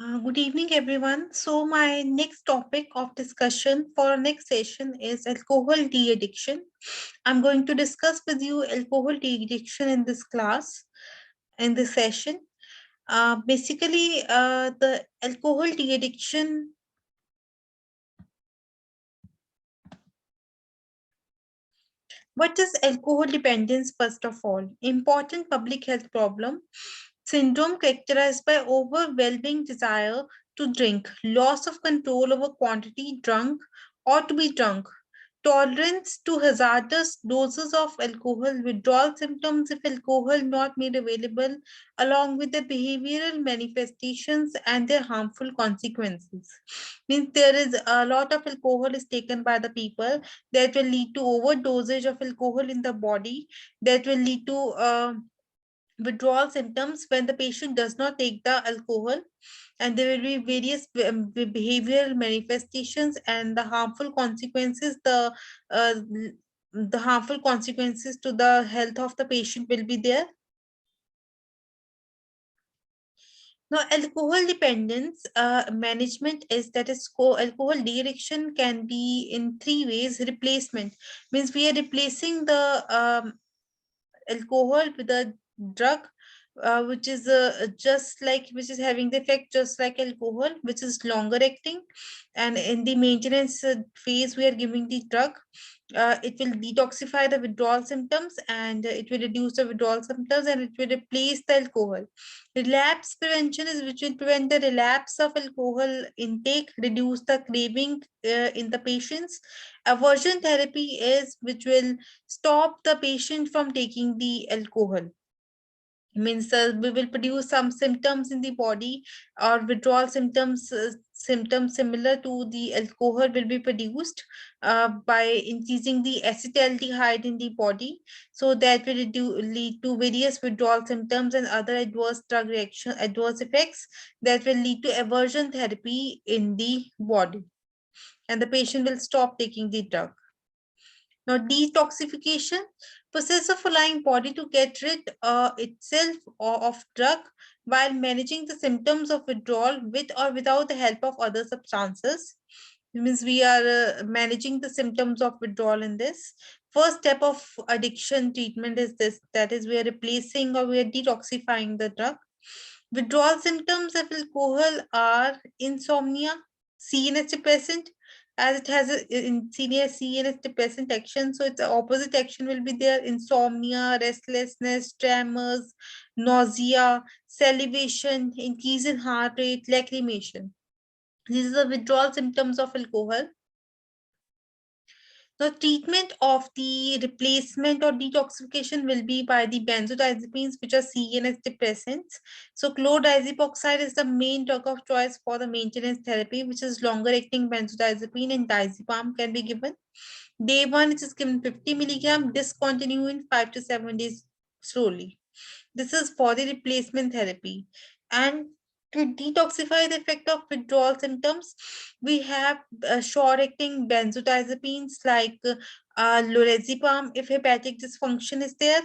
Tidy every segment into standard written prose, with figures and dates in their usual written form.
Good evening, everyone. So, my next topic of discussion for our next session is alcohol de-addiction. I'm going to discuss with you alcohol de-addiction in this class, in this session. The alcohol de-addiction. What is alcohol dependence, first of all? Important public health problem. Syndrome characterized by overwhelming desire to drink, loss of control over quantity drunk or to be drunk, tolerance to hazardous doses of alcohol, withdrawal symptoms if alcohol not made available, along with the behavioral manifestations and their harmful consequences. Means there is a lot of alcohol is taken by the people that will lead to overdosage of alcohol in the body, that will lead to withdrawal symptoms when the patient does not take the alcohol, and there will be various behavioral manifestations and the harmful consequences. Uh, the harmful consequences to the health of the patient will be there. Now, alcohol dependence management is that is alcohol de-addiction can be in three ways. Replacement means we are replacing the alcohol with a drug which is which is having the effect just like alcohol, which is longer acting, and in the maintenance phase we are giving the drug. It will detoxify the withdrawal symptoms, and it will reduce the withdrawal symptoms, and it will replace the alcohol. Relapse prevention is which will prevent the relapse of alcohol intake, reduce the craving in the patients. Aversion therapy is which will stop the patient from taking the alcohol. Means we will produce some symptoms in the body, or withdrawal symptoms similar to the alcohol will be produced by increasing the acetaldehyde in the body, so that will lead to various withdrawal symptoms and other adverse drug reaction adverse effects that will lead to aversion therapy in the body, and the patient will stop taking the drug. Now, detoxification, process of allowing body to get rid itself of drug while managing the symptoms of withdrawal with or without the help of other substances. It means we are managing the symptoms of withdrawal in this. First step of addiction treatment is this, that is we are replacing or we are detoxifying the drug. Withdrawal symptoms of alcohol are insomnia, CNS depressant, as it has a in senior CNS depressant action. So its opposite action will be there: insomnia, restlessness, tremors, nausea, salivation, increase in heart rate, lacrimation. These are the withdrawal symptoms of alcohol. The treatment of the replacement or detoxification will be by the benzodiazepines, which are CNS depressants. So chlordiazepoxide is the main drug of choice for the maintenance therapy, which is longer acting benzodiazepine, and diazepam can be given. Day one, it is given 50 milligram, discontinue in 5 to 7 days slowly. This is for the replacement therapy. And to detoxify the effect of withdrawal symptoms, we have short-acting benzodiazepines like lorazepam if hepatic dysfunction is there.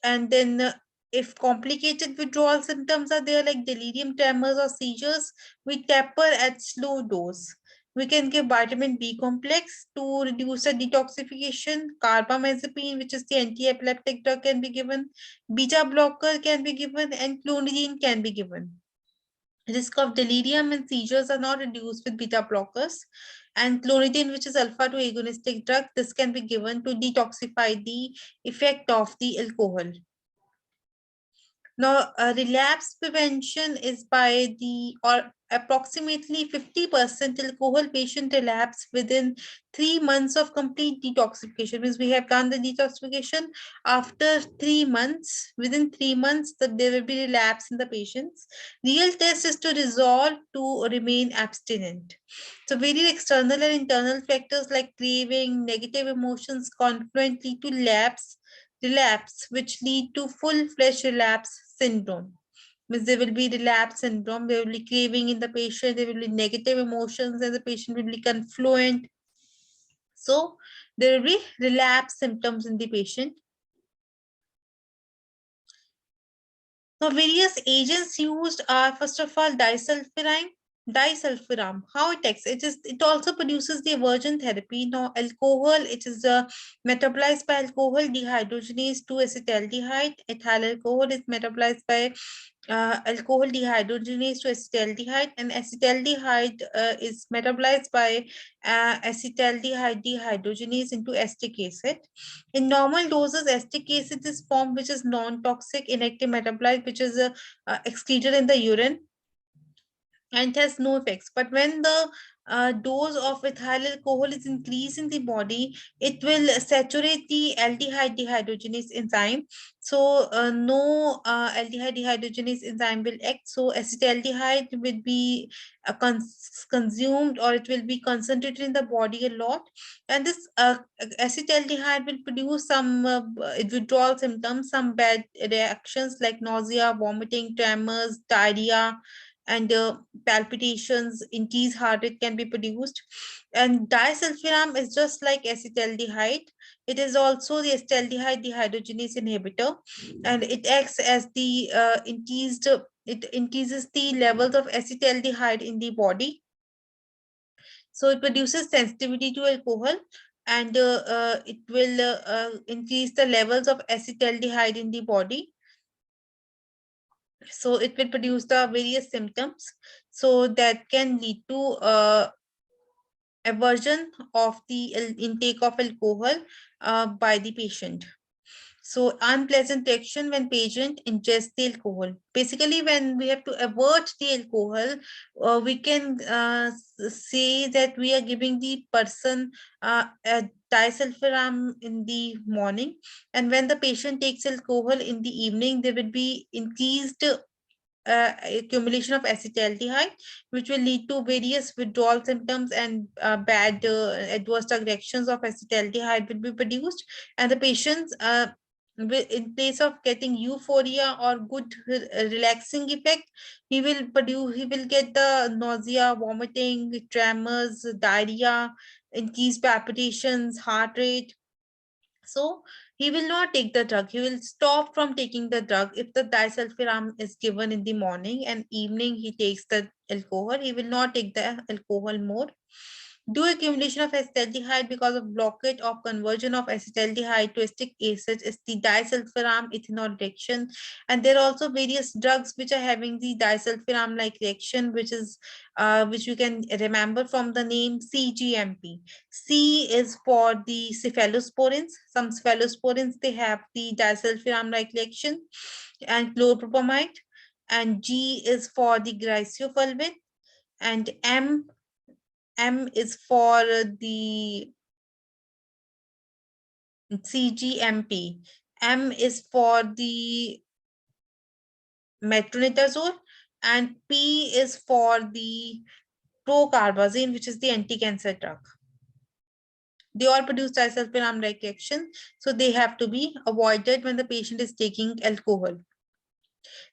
And then if complicated withdrawal symptoms are there like delirium, tremors, or seizures, we taper at slow dose. We can give vitamin B complex to reduce the detoxification. Carbamazepine, which is the anti-epileptic drug, can be given. Beta blocker can be given, and clonidine can be given. Risk of delirium and seizures are not reduced with beta blockers. And clonidine, which is alpha-2 agonistic drug, this can be given to detoxify the effect of the alcohol. Now, relapse prevention is by the or approximately 50% alcohol patient relapse within 3 months of complete detoxification. Means we have done the detoxification after 3 months. Within 3 months, that there will be relapse in the patients. Real test is to resolve to remain abstinent. So, various external and internal factors like craving, negative emotions, confluent lead to relapse, which lead to full-fledged relapse syndrome. Means there will be relapse syndrome, there will be craving in the patient, there will be negative emotions, and the patient will be confluent. So there will be relapse symptoms in the patient. Now, various agents used are first of all disulfiram. How it acts? It also produces the aversion therapy. Now, alcohol, it is metabolized by alcohol dehydrogenase to acetaldehyde. Ethyl alcohol is metabolized by alcohol dehydrogenase to acetaldehyde, and acetaldehyde is metabolized by acetaldehyde dehydrogenase into acetic acid. In normal doses, acetic acid is formed, which is non-toxic inactive metabolite, which is excreted in the urine and it has no effects. But when the dose of ethyl alcohol is increased in the body, it will saturate the aldehyde dehydrogenase enzyme. So no aldehyde dehydrogenase enzyme will act. So acetaldehyde will be consumed, or it will be concentrated in the body a lot. And this acetaldehyde will produce some withdrawal symptoms, some bad reactions like nausea, vomiting, tremors, diarrhea, and palpitations, increased heart rate can be produced. And disulfiram is just like acetaldehyde. It is also the acetaldehyde dehydrogenase inhibitor, and it acts as the it increases the levels of acetaldehyde in the body. So it produces sensitivity to alcohol, and it will increase the levels of acetaldehyde in the body. So it will produce the various symptoms, so that can lead to aversion of the intake of alcohol by the patient. So unpleasant reaction when patient ingests the alcohol. Basically, when we have to avert the alcohol, we can say that we are giving the person a disulfiram in the morning, and when the patient takes alcohol in the evening, there will be increased accumulation of acetaldehyde, which will lead to various withdrawal symptoms, and bad adverse drug reactions of acetaldehyde will be produced. And the patients, in place of getting euphoria or good relaxing effect, he will get the nausea, vomiting, tremors, diarrhea, increased palpitations, heart rate. So he will not take the drug. He will stop from taking the drug if the disulfiram is given in the morning and evening he takes the alcohol. He will not take the alcohol more. Due accumulation of acetaldehyde because of blockage of conversion of acetaldehyde to acetic acid is the disulfiram ethanol reaction. And there are also various drugs which are having the disulfiram like reaction, which you can remember from the name CGMP. C is for the cephalosporins. Some cephalosporins, they have the disulfiram like reaction, and chloropropamide. And G is for the glycofulvin, and M is for the CGMP. M is for the metronidazole, and P is for the procarbazine, which is the anti-cancer drug. They all produce disulfiram like action, so they have to be avoided when the patient is taking alcohol.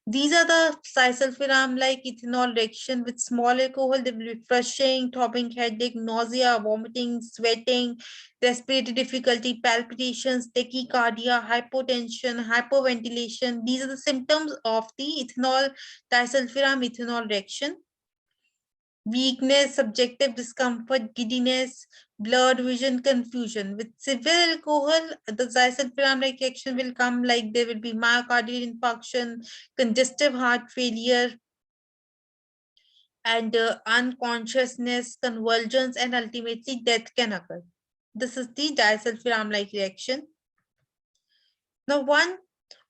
These are the disulfiram like ethanol reaction with small alcohol. They will be flushing, throbbing headache, nausea, vomiting, sweating, respiratory difficulty, palpitations, tachycardia, hypotension, hyperventilation. These are the symptoms of the disulfiram ethanol reaction. Weakness, subjective discomfort, giddiness, blurred vision, confusion. With severe alcohol, the disulfiram like reaction will come, like there will be myocardial infarction, congestive heart failure, and unconsciousness, convulsions, and ultimately death can occur. This is the disulfiram like reaction. Now, one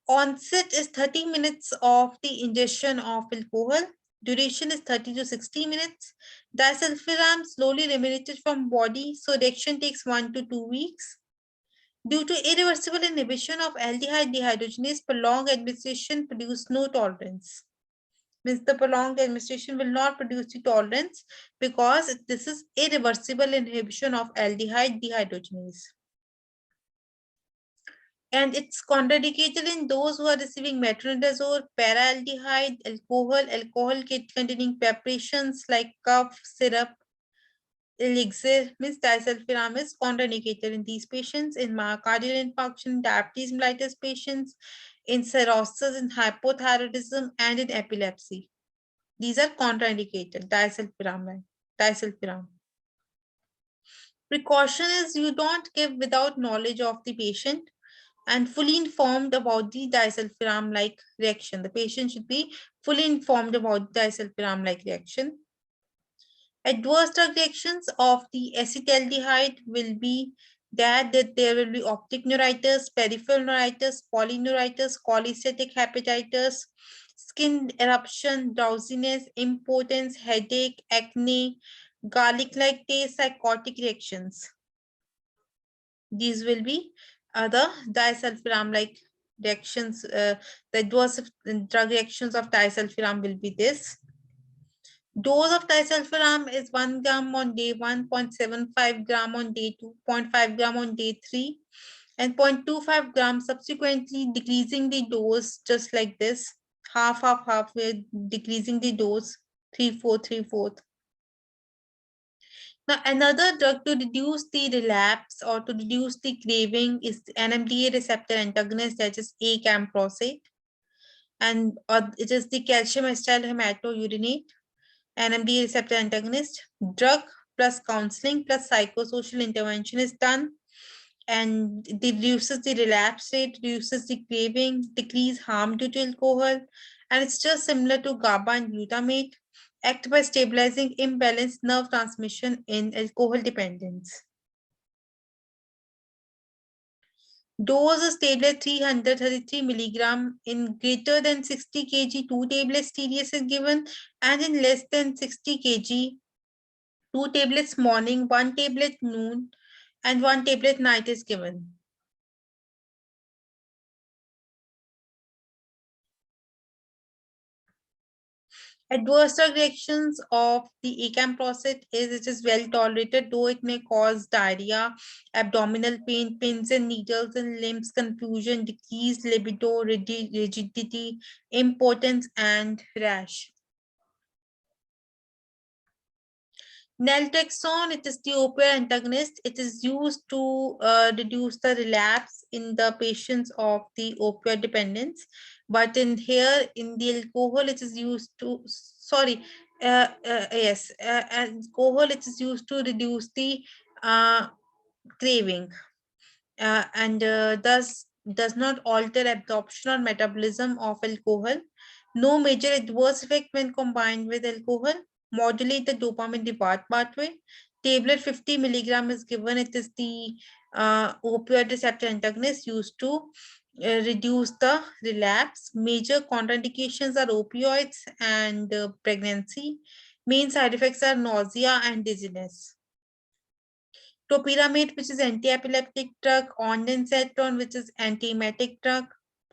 onset is 30 minutes of the ingestion of alcohol. Duration is 30 to 60 minutes. Disulfiram slowly eliminated from body, so reaction takes 1 to 2 weeks. Due to irreversible inhibition of aldehyde dehydrogenase, prolonged administration produces no tolerance. Means the prolonged administration will not produce the tolerance because this is irreversible inhibition of aldehyde dehydrogenase. And it's contraindicated in those who are receiving metronidazole, paraldehyde, alcohol containing preparations like cough syrup, elixir. Means disulfiram is contraindicated in these patients, in myocardial infarction, diabetes mellitus patients, in cirrhosis, in hypothyroidism, and in epilepsy. These are contraindicated, disulfiram. Precaution is you don't give without knowledge of the patient and fully informed about the disulfiram-like reaction. The patient should be fully informed about disulfiram-like reaction. Adverse drug reactions of the acetaldehyde will be that there will be optic neuritis, peripheral neuritis, polyneuritis, cholestatic hepatitis, skin eruption, drowsiness, impotence, headache, acne, garlic-like taste, psychotic reactions. These will be the disulfiram-like reactions. The adverse drug reactions of disulfiram will be this. Dose of disulfiram is 1 gram on day 1, 0.75 gram on day 2, 0.5 gram on day 3, and 0.25 grams subsequently decreasing the dose just like this. Half, we're decreasing the dose, 3/4, 3/4. Now, another drug to reduce the relapse or to reduce the craving is the NMDA receptor antagonist, that is ACAMPROSATE. And it is the calcium acetyl hematurinate, NMDA receptor antagonist. Drug plus counseling plus psychosocial intervention is done. And it reduces the relapse rate, reduces the craving, decrease harm due to alcohol. And it's just similar to GABA and glutamate. Act by stabilizing imbalanced nerve transmission in alcohol dependence. Dose is stable at 333 milligram. In greater than 60 kg, 2 tablets TDS is given, and in less than 60 kg, 2 tablets morning, 1 tablet noon, and 1 tablet night is given. Adverse drug reactions of the acamprosate is it is well tolerated, though it may cause diarrhea, abdominal pain, pins and needles in limbs, confusion, decreased libido, rigidity, impotence, and rash. Naltrexone, it is the opioid antagonist. It is used to reduce the relapse in the patients of the opioid dependence. But in here, in the alcohol, it is used to, alcohol, it is used to reduce the craving and thus does not alter absorption or metabolism of alcohol. No major adverse effect when combined with alcohol. Modulate the dopamine reward pathway. Tablet 50 milligram is given. It is the opioid receptor antagonist used to reduce the relapse. Major contraindications are opioids and pregnancy. Main side effects are nausea and dizziness. Topiramate, which is anti-epileptic drug, ondansetron, which is anti-emetic drug,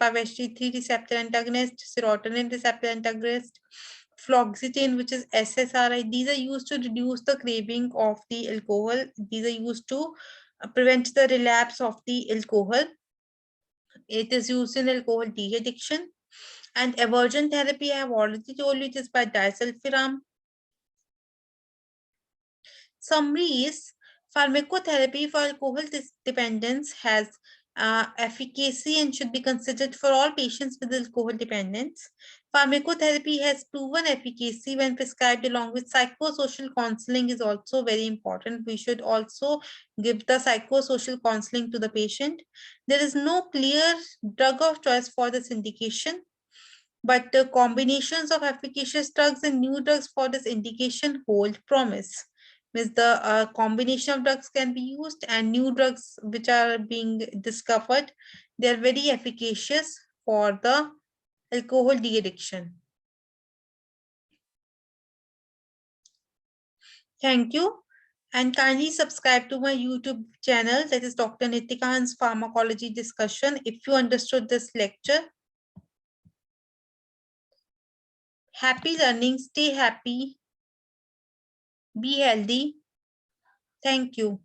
5-HT3 receptor antagonist, serotonin receptor antagonist, FLUOXETINE, which is SSRI. These are used to reduce the craving of the alcohol. These are used to prevent the relapse of the alcohol. It is used in alcohol de-addiction. And aversion therapy, I have already told you, it is by disulfiram. Summary is pharmacotherapy for alcohol dependence has efficacy and should be considered for all patients with alcohol dependence. Pharmacotherapy has proven efficacy when prescribed along with psychosocial counseling is also very important. We should also give the psychosocial counseling to the patient. There is no clear drug of choice for this indication, but the combinations of efficacious drugs and new drugs for this indication hold promise. Means the combination of drugs can be used, and new drugs which are being discovered, they are very efficacious for the alcohol de-addiction. Thank you, and kindly subscribe to my YouTube channel, that is Dr. Nitika Hans Pharmacology Discussion, if you understood this lecture. Happy learning, stay happy, be healthy. Thank you.